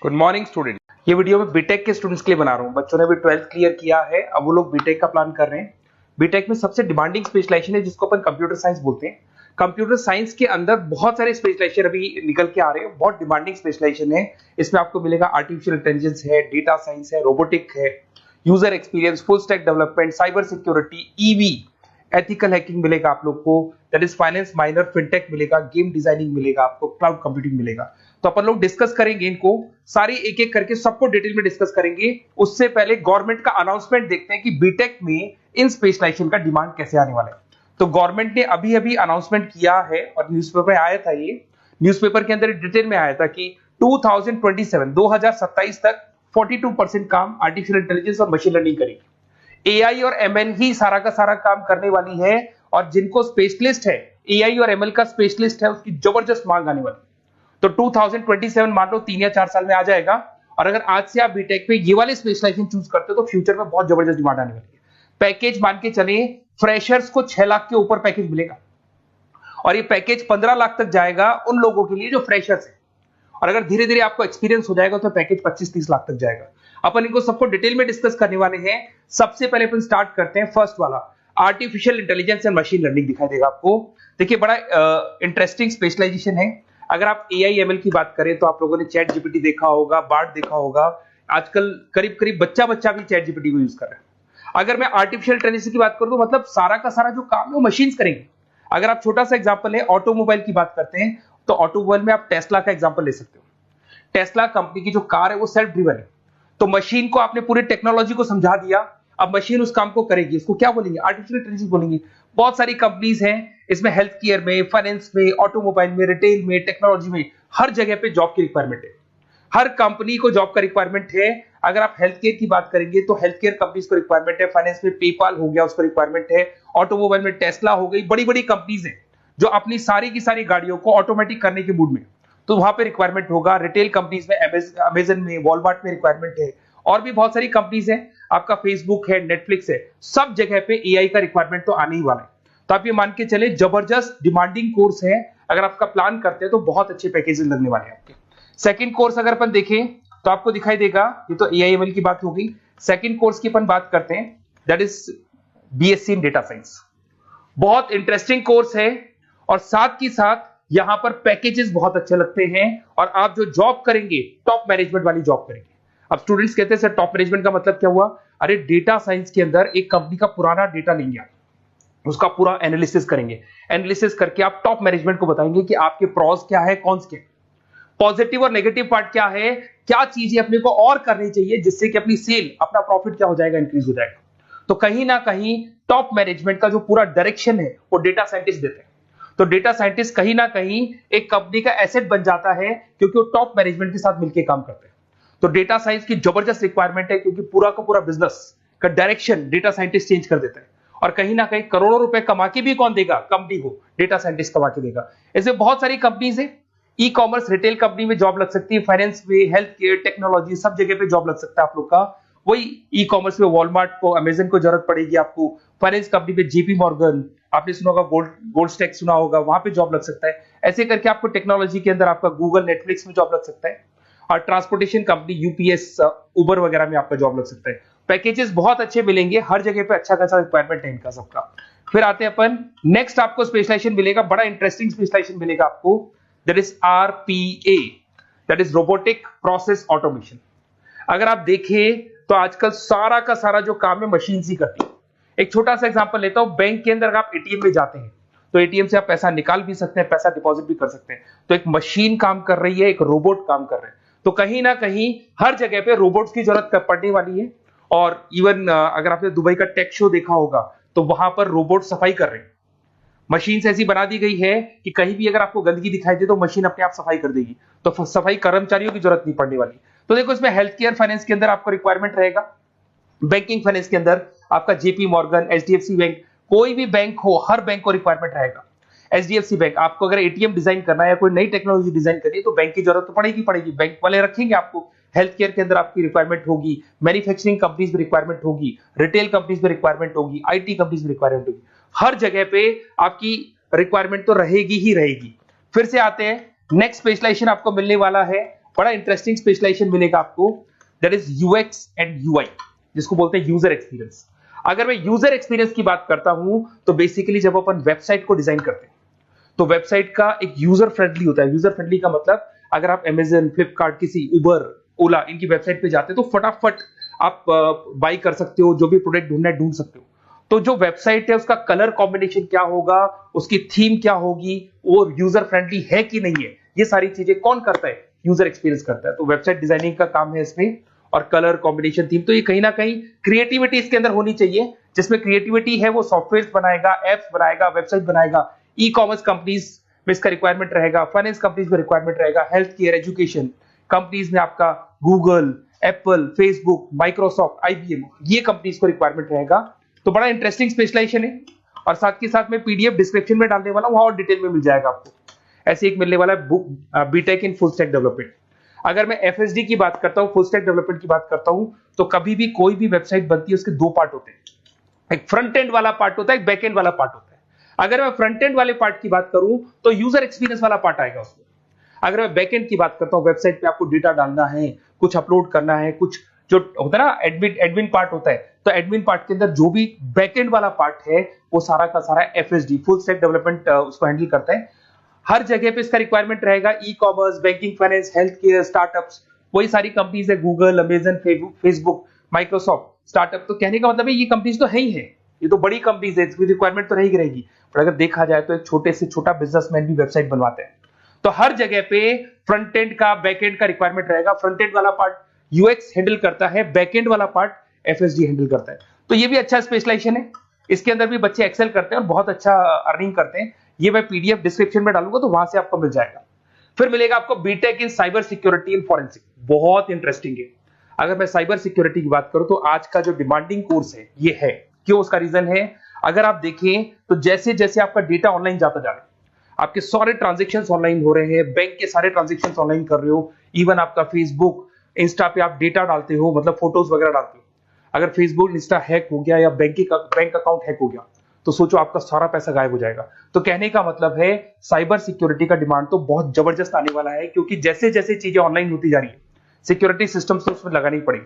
Good morning student. ये video मैं BTech के स्टूडेंट्स के लिए बना रहा हूँ। बच्चों ने भी 12th क्लियर किया है, अब वो लोग बीटेक का प्लान कर रहे हैं। बीटेक में सबसे डिमांडिंग स्पेशलाइजेशन है जिसको अपन कंप्यूटर साइंस बोलते हैं। कंप्यूटर साइंस के अंदर बहुत सारे स्पेशलाइजेशन अभी निकल के आ रहे हैं, बहुत डिमांडिंग स्पेशलाइजेशन है। इसमें आपको मिलेगा आर्टिफिशियल इंटेलिजेंस है, डेटा साइंस है, रोबोटिक है, user experience, full stack development, cyber security, EV, ethical hacking मिलेगा आप लोग को, that is finance minor, fintech मिलेगा, गेम डिजाइनिंग मिलेगा आपको, क्लाउड कंप्यूटिंग मिलेगा। तो अपन लोग डिस्कस करेंगे इनको सारी एक एक करके, सबको डिटेल में डिस्कस करेंगे। उससे पहले गवर्नमेंट का अनाउंसमेंट देखते हैं कि बीटेक में इन स्पेशलाइजेशन का डिमांड कैसे आने वाला है। तो गवर्नमेंट ने अभी अभी अनाउंसमेंट किया है और न्यूज़पेपर में आया था, ये न्यूज़पेपर के अंदर डिटेल में आया था कि 2027 तक 42% काम आर्टिफिशियल इंटेलिजेंस और मशीन लर्निंग करेगी। एआई और एमएल ही सारा का सारा काम करने वाली है, और जिनको स्पेशलिस्ट है, एआई और एमएल का स्पेशलिस्ट है, उसकी जबरदस्त मांग आने वाली। तो 2027 मान लो 3 या 4 साल में आ जाएगा। और अगर आज से आप बीटेक पे ये वाले स्पेशलाइजेशन चूज करते हो तो फ्यूचर में बहुत जबरदस्त डिमांड आने वाली है। पैकेज मान के चले, फ्रेशर्स को 6 लाख के ऊपर पैकेज मिलेगा, और ये पैकेज 15 लाख तक जाएगा उन लोगों के लिए जो फ्रेशर्स है। और अगर धीरे धीरे आपको एक्सपीरियंस हो जाएगा तो पैकेज 25-30 लाख तक जाएगा। अपन इनको सबको डिटेल में डिस्कस करने वाले हैं। सबसे पहले अपन स्टार्ट करते हैं फर्स्ट वाला, artificial intelligence and machine learning दिखाई देगा आपको। देखिए बड़ा इंटरेस्टिंग स्पेशलाइजेशन है। अगर आप एआई एमएल की बात करें तो आप लोगों ने चैट जीपीटी देखा होगा, बार्ड देखा होगा। आजकल करीब करीब बच्चा भी चैट जीपीटी को यूज कर रहा है। अगर मैं आर्टिफिशियल इंटेलिजेंस की बात करूं तो मतलब सारा का सारा जो काम है वो मशीन्स करेंगे। अगर आप छोटा सा एग्जांपल है, ऑटोमोबाइल की बात करते हैं तो ऑटोमोबाइल में आप टेस्ला का एग्जांपल ले सकते हो। टेस्ला कंपनी की जो कार है वो सेल्फ ड्रिवन है। तो मशीन को आपने पूरी टेक्नोलॉजी को समझा दिया, अब मशीन उस काम को करेगी। इसको क्या बोलेंगे? आर्टिफिशियल इंटेलिजेंस बोलेंगे। बहुत सारी कंपनीज हैं इसमें, हेल्थ केयर में, फाइनेंस में, ऑटोमोबाइल में, रिटेल में, टेक्नोलॉजी में, हर जगह पे जॉब की रिक्वायरमेंट है। हर कंपनी को जॉब का रिक्वायरमेंट है। अगर आप हेल्थ केयर की बात करेंगे तो हेल्थ केयर कंपनीज को रिक्वायरमेंट है, फाइनेंस में पेपाल हो गया उसको रिक्वायरमेंट है, ऑटोमोबाइल में टेस्ला हो गई, बड़ी बड़ी कंपनीज हैं जो अपनी सारी की सारी गाड़ियों को ऑटोमेटिक करने के मूड में, तो वहां पे रिक्वायरमेंट होगा। रिटेल कंपनीज में अमेजन में, वॉलमार्ट में रिक्वायरमेंट है, और भी बहुत सारी कंपनीज हैं, आपका फेसबुक है, नेटफ्लिक्स है, सब जगह पे एआई का रिक्वायरमेंट तो आने ही वाला है। तो आप ये मान के चले जबरदस्त डिमांडिंग कोर्स है। अगर आपका प्लान करते हैं तो बहुत अच्छे पैकेजेस लगने वाले हैं आपके। सेकंड कोर्स अगर अपन देखें तो आपको दिखाई देगा, ये तो एआई एमएल की बात हो गई। सेकंड कोर्स की अपन बात करते हैं, that is BSc in data science. बहुत इंटरेस्टिंग कोर्स है, और साथ ही साथ यहां पर पैकेजेस बहुत अच्छे लगते हैं, और आप जो जॉब करेंगे टॉप मैनेजमेंट वाली जॉब करेंगे। अब स्टूडेंट्स कहते हैं सर टॉप मैनेजमेंट का मतलब क्या हुआ? अरे डेटा साइंस के अंदर एक कंपनी का पुराना डेटा लेंगे आप, उसका पूरा एनालिसिस करेंगे, एनालिसिस करके आप टॉप मैनेजमेंट को बताएंगे कि आपके प्रॉस क्या है, कॉन्स क्या है, पॉजिटिव और नेगेटिव पार्ट क्या है, क्या चीजें अपने को और करनी चाहिए जिससे कि अपनी सेल, अपना प्रॉफिट क्या हो जाएगा, इंक्रीज हो जाएगा। तो कहीं ना कहीं टॉप मैनेजमेंट का जो पूरा डायरेक्शन है वो डेटा साइंटिस्ट देते हैं। तो डेटा साइंटिस्ट कहीं ना कहीं एक कंपनी का एसेट बन जाता है, क्योंकि वो टॉप मैनेजमेंट के साथ मिलकर काम करते हैं। तो डेटा साइंस की जबरदस्त रिक्वायरमेंट है, क्योंकि पूरा का पूरा बिजनेस का डायरेक्शन डेटा साइंटिस्ट चेंज कर देता है। और कहीं ना कहीं करोड़ों रुपए कमा के भी कौन देगा? कंपनी को डेटा साइंटिस्ट कमा के देगा। ऐसे बहुत सारी कंपनीज है, ई कॉमर्स, रिटेल कंपनी में जॉब लग सकती है, फाइनेंस में, हेल्थ केयर, टेक्नोलॉजी, सब जगह पे जॉब लग सकता है आप लोग का। वही ई कॉमर्स में वॉलमार्ट को, अमेजन को जरूरत पड़ेगी आपको। फाइनेंस कंपनी में जेपी मॉर्गन, आपने सुना होगा, गोल्ड स्टैक सुना होगा, वहां पे जॉब लग सकता है। ऐसे करके आपको टेक्नोलॉजी के अंदर आपका गूगल, नेटफ्लिक्स में जॉब लग सकता है। और ट्रांसपोर्टेशन कंपनी यूपीएस, उबर वगैरह में आपका जॉब लग सकता है। पैकेजेस बहुत अच्छे मिलेंगे, हर जगह पे अच्छा खासा रिक्वायरमेंट है इनका सबका। फिर आते हैं अपन नेक्स्ट, आपको स्पेशलाइजेशन मिलेगा, बड़ा इंटरेस्टिंग स्पेशलाइजेशन मिलेगा आपको, that is RPA, that is robotic process automation. अगर आप देखें तो आजकल सारा का सारा जो काम है मशीन ही करती है। एक छोटा सा एग्जांपल लेता हूं, बैंक के अंदर अगर आप एटीएम में जाते हैं तो एटीएम से आप पैसा निकाल भी सकते हैं, पैसा डिपॉजिट भी कर सकते हैं। तो एक मशीन काम कर रही है, एक रोबोट काम कर रहे हैं। तो कहीं ना कहीं हर जगह पे रोबोट्स की जरूरत पड़ने वाली है। और इवन अगर आपने दुबई का टेक शो देखा होगा तो वहां पर रोबोट सफाई कर रहे हैं। मशीन ऐसी बना दी गई है कि कहीं भी अगर आपको गंदगी दिखाई दे तो मशीन अपने आप सफाई कर देगी, तो सफाई कर्मचारियों की जरूरत नहीं पड़ने वाली। तो देखो इसमें हेल्थ केयर, फाइनेंस के अंदर आपको रिक्वायरमेंट रहेगा, बैंकिंग फाइनेंस के अंदर आपका जेपी मॉर्गन, एचडीएफसी बैंक, कोई भी बैंक हो, हर बैंक को रिक्वायरमेंट रहेगा। एचडीएफसी बैंक, आपको अगर एटीएम डिजाइन करना है या कोई नई टेक्नोलॉजी डिजाइन करनी है तो बैंक की जरूरत तो पड़ेगी, बैंक वाले रखेंगे आपको। हेल्थ केयर के अंदर आपकी रिक्वायरमेंट होगी, मैन्युफैक्चरिंग कंपनीज में रिक्वायरमेंट होगी, रिटेल कंपनीज में रिक्वायरमेंट होगी, आईटी कंपनीज में रिक्वायरमेंट होगी। हर जगह पे आपकी रिक्वायरमेंट तो रहेगी ही रहेगी। फिर से आते हैं, नेक्स्ट स्पेशलाइजेशन आपको मिलने वाला है बड़ा इंटरेस्टिंग स्पेशलाइजेशन मिलेगा आपको, that is UX and UI, जिसको बोलते हैं यूजर एक्सपीरियंस। अगर मैं यूजर एक्सपीरियंस की बात करता हूं तो बेसिकली जब अपन वेबसाइट को डिजाइन करते हैं तो वेबसाइट का एक यूजर फ्रेंडली होता है। यूजर फ्रेंडली का मतलब अगर आप अमेजन, फ्लिपकार्ट, किसी उबर, ओला इनकी वेबसाइट पे जाते हैं तो फटाफट आप बाई कर सकते हो, जो भी प्रोडक्ट ढूंढना है ढूंढ सकते हो। तो जो वेबसाइट है उसका कलर कॉम्बिनेशन क्या होगा, उसकी थीम क्या होगी, वो यूजर फ्रेंडली है कि नहीं है, ये सारी चीजें कौन करता है, यूजर एक्सपीरियंस करता है। तो वेबसाइट डिजाइनिंग का काम है इसमें, और कलर कॉम्बिनेशन, थीम, तो ये कहीं ना कहीं क्रिएटिविटी इसके अंदर होनी चाहिए। जिसमें क्रिएटिविटी है वो सॉफ्टवेयर बनाएगा, एप्स बनाएगा, वेबसाइट बनाएगा। ई कॉमर्स कंपनीज में इसका रिक्वायरमेंट रहेगा, फाइनेंस कंपनीज में रिक्वायरमेंट रहेगा, हेल्थ केयर, एजुकेशन कंपनीज में आपका Google, Apple, Facebook, Microsoft, IBM, ये कंपनीज को रिक्वायरमेंट रहेगा। तो बड़ा इंटरेस्टिंग स्पेशलाइजेशन है, और साथ के साथ में पीडीएफ डिस्क्रिप्शन में डालने वाला हूं, वहां और डिटेल में मिल जाएगा आपको। ऐसे एक मिलने वाला है book, BTech in full stack development. अगर मैं एफएसडी की बात करता हूं, फुल स्टैक डेवलपमेंट की बात करता हूं, तो कभी भी कोई भी वेबसाइट बनती है उसके दो पार्ट होते हैं, एक फ्रंट एंड वाला पार्ट होता है, एक बैक एंड वाला पार्ट होता है। अगर मैं फ्रंट एंड वाले पार्ट की बात करूं तो यूजर एक्सपीरियंस वाला पार्ट आएगा उसमें। अगर मैं बैक एंड की बात करता हूं, वेबसाइट पे आपको डेटा डालना है, कुछ अपलोड करना है, कुछ जो होता है ना एडमिन पार्ट होता है, तो एडमिन पार्ट के अंदर जो भी बैक एंड वाला पार्ट है वो सारा का सारा एफएसडी, फुल स्टैक डेवलपमेंट, उसको हैंडल करता है। हर जगह पे इसका रिक्वायरमेंट रहेगा। E commerce, banking, finance, health care, startups, वही सारी कंपनीज है, Google, Amazon, Facebook, Microsoft, startup. तो कहने का मतलब है ये कंपनीज तो है ही है, ये तो बड़ी कंपनीज है, इसकी रिक्वायरमेंट तो रहेगी रहेगी। पर अगर देखा जाए तो एक छोटे से छोटा बिजनेसमैन भी वेबसाइट बनवाते हैं। तो हर जगह पे फ्रंट एंड का, बैक एंड का रिक्वायरमेंट रहेगा। फ्रंट एंड वाला पार्ट यूएक्स हैंडल करता है, बैक एंड वाला पार्ट एफएसडी हैंडल करता है। तो ये भी अच्छा स्पेशलाइजेशन है, इसके अंदर भी बच्चे एक्सेल करते हैं और बहुत अच्छा अर्निंग करते हैं। ये मैं पीडीएफ डिस्क्रिप्शन में डालूंगा तो वहां से आपको मिल जाएगा। फिर मिलेगा आपको BTech in cyber security and forensic, बहुत इंटरेस्टिंग है। अगर मैं साइबर सिक्योरिटी की बात करूं तो आज का जो डिमांडिंग कोर्स है ये है। क्यों? उसका रीजन है, अगर आप देखें तो जैसे जैसे आपका डेटा ऑनलाइन जाता जा रहा है, आपके सारे ट्रांजेक्शंस ऑनलाइन हो रहे हैं, बैंक के सारे ट्रांजेक्शंस ऑनलाइन कर रहे हो, इवन आपका फेसबुक, इंस्टा पे आप डेटा डालते हो, मतलब फोटोज वगैरह डालते हो। अगर फेसबुक, इंस्टा हैक हो गया या बैंक अकाउंट हैक हो गया तो सोचो आपका सारा पैसा गायब हो जाएगा। तो कहने का मतलब है साइबर सिक्योरिटी का डिमांड तो बहुत जबरदस्त आने वाला है, क्योंकि जैसे जैसे चीजें ऑनलाइन होती जा रही है सिक्योरिटी सिस्टम्स तो उसमें लगानी पड़ेगी।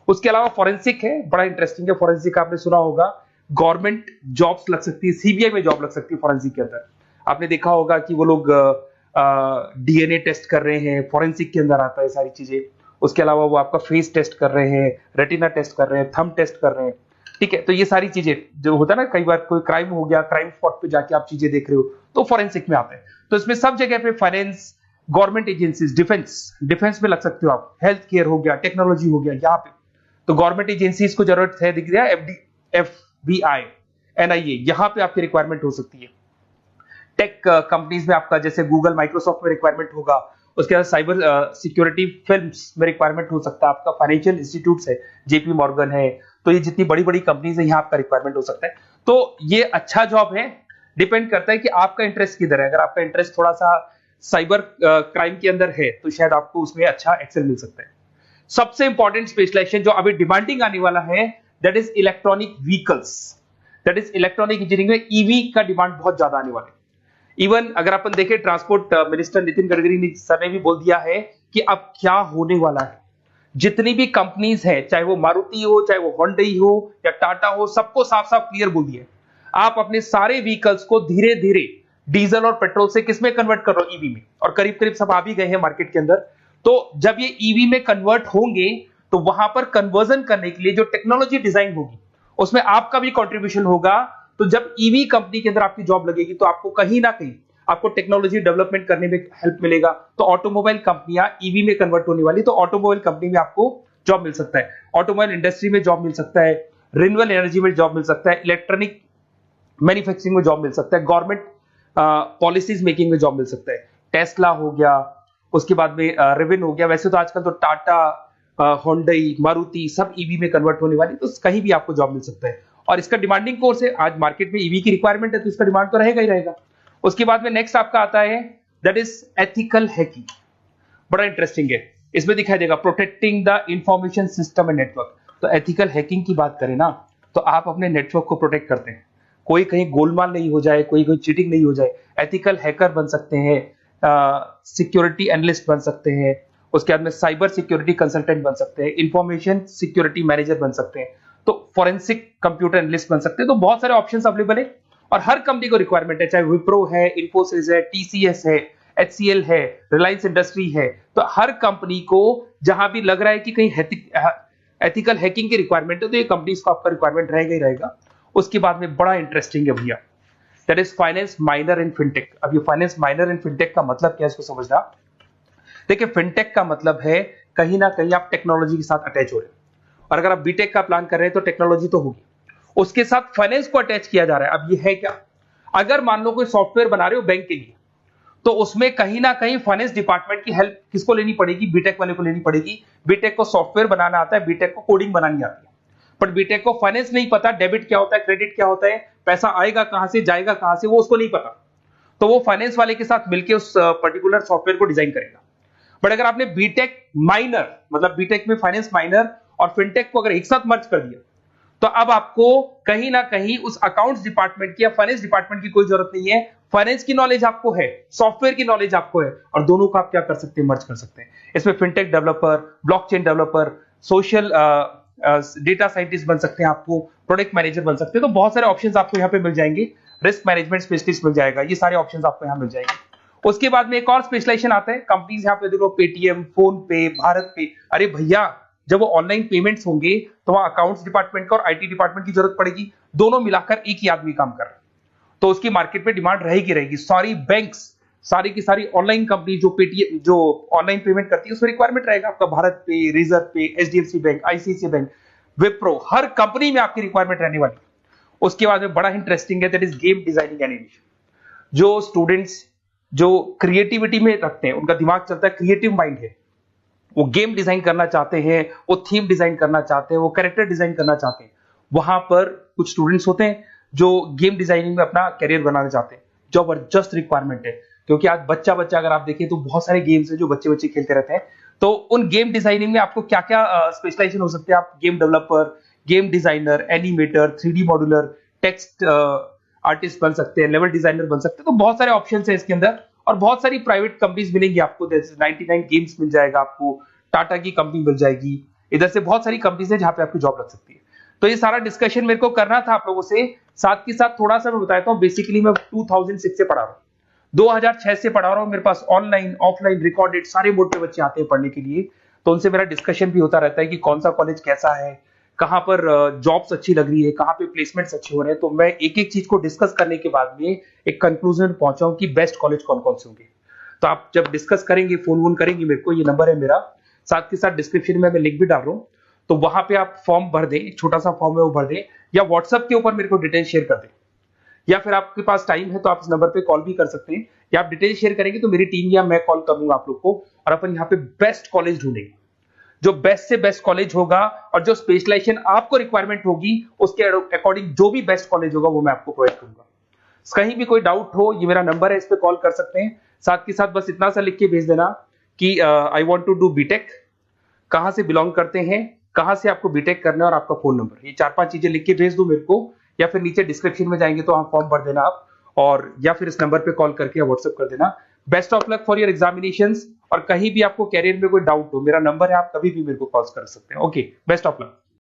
उसके अलावा फॉरेंसिक है, बड़ा इंटरेस्टिंग है। फॉरेंसिक आपने सुना होगा, गवर्नमेंट जॉब्स लग सकती है, सीबीआई में जॉब लग सकती है फॉरेंसिक के अंदर। आपने देखा होगा कि वो लोग डीएनए टेस्ट कर रहे हैं, फॉरेंसिक के अंदर आता है सारी चीजें। उसके अलावा वो आपका फेस टेस्ट कर रहे हैं, रेटिना टेस्ट कर रहे हैं, थंब टेस्ट कर रहे हैं, ठीक है। तो ये सारी चीजें जो होता है ना, कई बार कोई क्राइम हो गया, क्राइम स्पॉट पे जाके आप चीजें देख रहे हो तो फॉरेंसिक में आते हैं। तो इसमें सब जगह पे फाइनेंस, गवर्नमेंट एजेंसीज, डिफेंस में लग सकते हो आप, हेल्थ केयर हो गया, टेक्नोलॉजी हो गया, यहाँ पे तो गवर्नमेंट एजेंसीज को जरूरत है, दिख रहा है, एफबीआई, एनआईए, यहाँ पे आपकी रिक्वायरमेंट हो सकती है। टेक कंपनीज में आपका जैसे गूगल, माइक्रोसॉफ्ट में रिक्वायरमेंट होगा। उसके बाद साइबर सिक्योरिटी फिल्म्स में रिक्वायरमेंट हो सकता है आपका, फाइनेंशियल इंस्टीट्यूट्स है, जेपी मॉर्गन है, तो ये जितनी बड़ी बड़ी कंपनीज है यहाँ आपका रिक्वायरमेंट हो सकता है। तो ये अच्छा जॉब है, डिपेंड करता है कि आपका इंटरेस्ट किधर है। अगर आपका इंटरेस्ट थोड़ा सा साइबर क्राइम के अंदर है तो शायद आपको उसमें अच्छा एक्सेल मिल सकता है। सबसे इंपॉर्टेंट स्पेशलाइजेशन जो अभी डिमांडिंग आने वाला है, that is electronic vehicles, that is electronic engineering में ईवी का डिमांड बहुत ज्यादा आने वाला है। इवन अगर अपन देखें, transport minister Nitin Gadkari sir ने भी बोल दिया है कि अब क्या होने वाला है, जितनी भी कंपनीज है, चाहे वो मारुति हो, चाहे वो होंडई हो या टाटा हो, सबको साफ साफ क्लियर बोल दिया, आप अपने सारे व्हीकल्स को धीरे धीरे डीजल और पेट्रोल से किसमें कन्वर्ट कर रहे हो, ईवी में। और करीब करीब सब आ भी गए हैं मार्केट के अंदर। तो जब ये ईवी में कन्वर्ट होंगे तो वहां पर कन्वर्जन करने के लिए जो टेक्नोलॉजी डिजाइन होगी उसमें आपका भी कंट्रीब्यूशन होगा। तो जब ईवी कंपनी के अंदर आपकी जॉब लगेगी तो आपको कहीं ना कहीं आपको टेक्नोलॉजी डेवलपमेंट करने में हेल्प मिलेगा। तो ऑटोमोबाइल कंपनियां ईवी में कन्वर्ट होने वाली, तो ऑटोमोबाइल कंपनी में आपको जॉब मिल सकता है, ऑटोमोबाइल इंडस्ट्री में जॉब मिल सकता है, रिन्यूएबल एनर्जी में जॉब मिल सकता है, इलेक्ट्रॉनिक मैन्युफैक्चरिंग में जॉब मिल सकता है, गवर्नमेंट पॉलिसीज मेकिंग में जॉब मिल सकता है। टेस्ला हो गया, उसके बाद में रिविन हो गया। वैसे तो आजकल तो टाटा, होंडई, मारुति सब ईवी में कन्वर्ट होने वाली, तो कहीं भी आपको जॉब मिल सकता है। और इसका डिमांडिंग कोर्स है, आज मार्केट में ईवी की रिक्वायरमेंट है तो इसका डिमांड तो रहेगा ही रहेगा। उसके बाद में नेक्स्ट आपका आता है, दैट इज एथिकल हैकिंग, बड़ा इंटरेस्टिंग है। इसमें दिखाई देगा protecting the information system and network. तो एथिकल हैकिंग की बात करें ना, तो आप अपने नेटवर्क को प्रोटेक्ट करते हैं, कोई कहीं गोलमाल नहीं हो जाए, कोई चीटिंग नहीं हो जाए। एथिकल हैकर बन सकते हैं, सिक्योरिटी एनालिस्ट बन सकते हैं, उसके बाद में साइबर सिक्योरिटी कंसल्टेंट बन सकते हैं, इंफॉर्मेशन सिक्योरिटी मैनेजर बन सकते हैं, तो फोरेंसिक कंप्यूटर एनालिस्ट बन सकते हैं। तो बहुत सारे ऑप्शंस अवेलेबल है और हर कंपनी को रिक्वायरमेंट है, चाहे विप्रो है, इन्फोसिस है, टीसीएस है, एचसीएल है, रिलायंस इंडस्ट्री है। तो हर कंपनी को जहां भी लग रहा है कि कहीं एथिकल हैकिंग की रिक्वायरमेंट है तो ये कंपनीज को आपका रिक्वायरमेंट रहेगा ही रहेगा। उसके बाद में बड़ा इंटरेस्टिंग है भैया, that is finance minor in fintech. अब ये फाइनेंस माइनर इन फिनटेक का मतलब क्या है इसको समझना। देखिए फिनटेक का मतलब है कहीं ना कहीं आप टेक्नोलॉजी के साथ अटैच हो रहे हैं, और अगर आप बीटेक का प्लान कर रहे हैं तो टेक्नोलॉजी तो होगी, उसके साथ फाइनेंस को अटैच किया जा रहा है। अब ये है क्या, अगर मान लो कोई सॉफ्टवेयर बना रहे हो बैंक के लिए, तो उसमें कहीं ना कहीं फाइनेंस डिपार्टमेंट की हेल्प किसको लेनी पड़ेगी, बीटेक वाले को लेनी पड़ेगी। बीटेक को सॉफ्टवेयर बनाना आता है, बीटेक को कोडिंग बनानी आती है, बट बीटेक को फाइनेंस नहीं पता, डेबिट क्या होता है, क्रेडिट क्या होता है, पैसा आएगा कहां से जाएगा कहां से, वो उसको नहीं पता। तो वो फाइनेंस वाले के साथ मिलकर उस पर्टिकुलर सॉफ्टवेयर को डिजाइन करेगा। बट अगर आपने बीटेक माइनर मतलब बीटेक में फाइनेंस माइनर और फिनटेक को अगर एक साथ मर्ज कर दिया, तो अब आपको कहीं ना कहीं उस अकाउंट्स डिपार्टमेंट की या फाइनेंस डिपार्टमेंट की कोई जरूरत नहीं है। फाइनेंस की नॉलेज आपको है, सॉफ्टवेयर की नॉलेज आपको है, और दोनों को आप क्या कर सकते हैं, मर्ज कर सकते हैं। इसमें fintech developer, blockchain developer, social data scientist बन सकते हैं, आपको प्रोडक्ट मैनेजर बन सकते हैं। तो बहुत सारे ऑप्शंस आपको यहाँ पे मिल जाएंगे, रिस्क मैनेजमेंट स्पेशलिस्ट मिल जाएगा, ये सारे ऑप्शंस आपको यहाँ मिल जाएंगे। उसके बाद में एक और स्पेशलाइजेशन आता है, कंपनीज यहाँ पे देखो पेटीएम, फोन पे, भारत पे। अरे भैया जब वो ऑनलाइन पेमेंट्स होंगे तो वहां अकाउंट्स डिपार्टमेंट का और आईटी डिपार्टमेंट की जरूरत पड़ेगी, दोनों मिलाकर एक ही आदमी काम कर रहा है, तो उसकी मार्केट में डिमांड रहेगी रहेगी। सारी बैंक्स, सारी की सारी ऑनलाइन कंपनी जो पेटीएम जो ऑनलाइन पेमेंट करती है उसमें रिक्वायरमेंट रहेगा आपका, भारत पे, Razorpay, HDFC bank, ICICI bank, Wipro, हर कंपनी में आपकी रिक्वायरमेंट रहने वाली है। उसके बाद में बड़ा इंटरेस्टिंग है, that is game designing animation. जो स्टूडेंट्स जो क्रिएटिविटी में रखते हैं, उनका दिमाग चलता है, क्रिएटिव माइंड है, वो गेम डिजाइन करना चाहते हैं, वो थीम डिजाइन करना चाहते हैं, वो कैरेक्टर डिजाइन करना चाहते हैं, वहां पर कुछ स्टूडेंट्स होते हैं जो गेम डिजाइनिंग में अपना करियर बनाना चाहते हैं। जबरदस्त रिक्वायरमेंट है, क्योंकि आज बच्चा अगर आप देखें तो बहुत सारे गेम्स हैं जो बच्चे खेलते रहते हैं। तो उन गेम डिजाइनिंग में आपको क्या क्या स्पेशलाइजेशन हो सकते हैं, आप game developer, game designer, animator, 3D modular, text artist बन सकते हैं, लेवल डिजाइनर बन सकते हैं। तो बहुत सारे ऑप्शन है इसके अंदर, और बहुत सारी प्राइवेट कंपनीज मिलेंगी आपको, जैसे 99 गेम्स मिल जाएगा आपको, टाटा की कंपनी मिल जाएगी, इधर से बहुत सारी कंपनीज है जहां पे आपकी जॉब लग सकती है। तो ये सारा डिस्कशन मेरे को करना था आप लोगों से, साथ के साथ थोड़ा सा मैं बताता हूँ। बेसिकली मैं 2006 से पढ़ा रहा हूँ, 2006 से पढ़ा रहा हूँ। मेरे पास ऑनलाइन ऑफलाइन रिकॉर्डेड सारे बोर्ड पे बच्चे आते हैं पढ़ने के लिए, तो उनसे मेरा डिस्कशन भी होता रहता है कि कौन सा कॉलेज कैसा है, कहां पर जॉब्स अच्छी लग रही है, कहां पे प्लेसमेंट्स अच्छे हो रहे हैं। तो मैं एक एक चीज को डिस्कस करने के बाद में एक कंक्लूजन पहुंचा हूं कि बेस्ट कॉलेज कौन कौन से होंगे। तो आप जब डिस्कस करेंगे, फोन वोन करेंगे मेरे को, ये नंबर है मेरा, साथ के साथ डिस्क्रिप्शन में मैं लिंक भी डाल रहा हूँ, तो वहां पे आप फॉर्म भर दें, एक छोटा सा फॉर्म है वो भर दें, या व्हाट्सएप के ऊपर मेरे को डिटेल शेयर कर दें, या फिर आपके पास टाइम है तो आप इस नंबर पे कॉल भी कर सकते हैं, या आप डिटेल शेयर करेंगे तो मेरी टीम या मैं कॉल करूंगा आप लोग को, और अपन यहाँ पे बेस्ट कॉलेज ढूंढेंगे। जो बेस्ट से बेस्ट कॉलेज होगा और जो स्पेशलाइजेशन आपको रिक्वायरमेंट होगी उसके अकॉर्डिंग जो भी बेस्ट कॉलेज होगा वो मैं आपको प्रोवाइड करूंगा। कहीं भी कोई डाउट हो, ये मेरा नंबर है, इस पे कॉल कर सकते हैं। साथ के साथ बस इतना सा लिख के भेज देना कि I want to do BTech, कहां से बिलोंग करते हैं, कहां से आपको बीटेक करना है, और आपका फोन नंबर, ये 4-5 चीजें लिख के भेज दो मेरे को, या फिर नीचे डिस्क्रिप्शन में जाएंगे तो आप फॉर्म भर देना आप, और या फिर इस नंबर पे कॉल करके या व्हाट्सएप कर देना। Best of luck for your examinations, और कहीं भी आपको कैरियर में कोई डाउट हो, मेरा नंबर है, आप कभी भी मेरे को कॉल कर सकते हैं। Okay, best of luck.